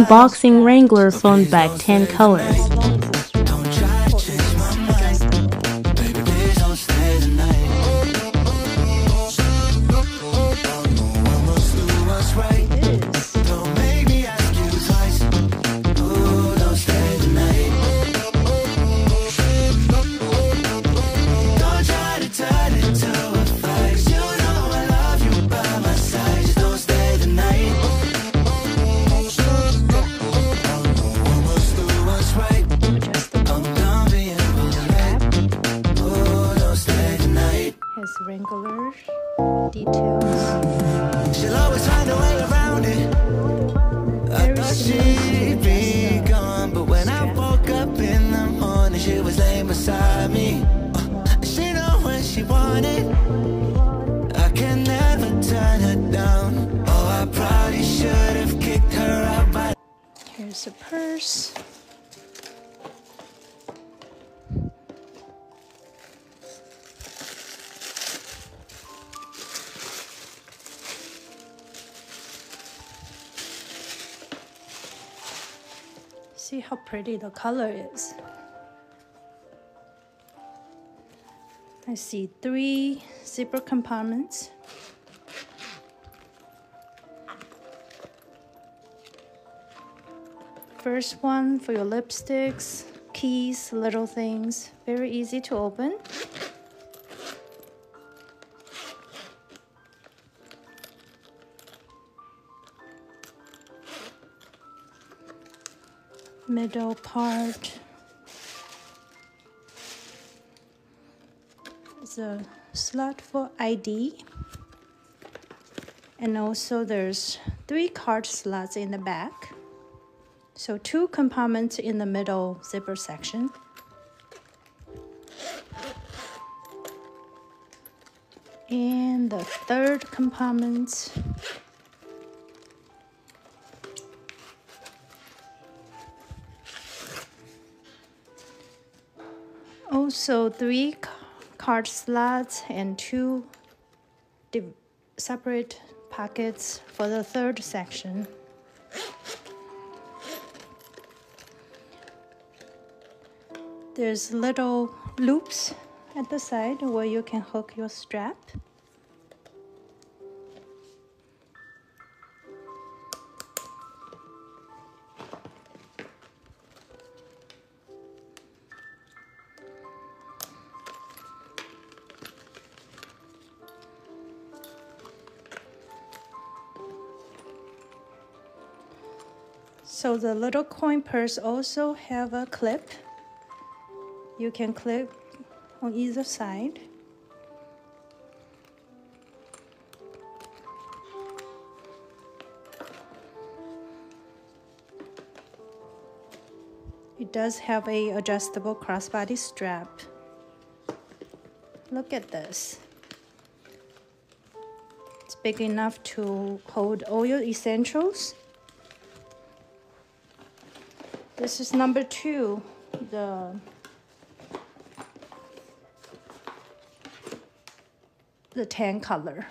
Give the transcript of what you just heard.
unboxing Wrangler Phone Bag 10 colors. Has Wrangler details. She'll always find a way around it. I thought she'd be gone, but when I woke up in the morning, she was laying beside me. She know when she wanted. I can never turn her down. Oh, I probably should have kicked her out by. Here's a purse. See how pretty the color is. I see 3 zipper compartments. First one for your lipsticks, keys, little things. Very easy to open. Middle part is a slot for ID, and also there's 3 card slots in the back, so 2 compartments in the middle zipper section. And the third compartment also 3 card slots and 2 separate pockets for the third section. There's little loops at the side where you can hook your strap. So the little coin purse also have a clip. You can clip on either side. It does have a adjustable crossbody strap. Look at this. It's big enough to hold all your essentials. This is number 2, the tan color.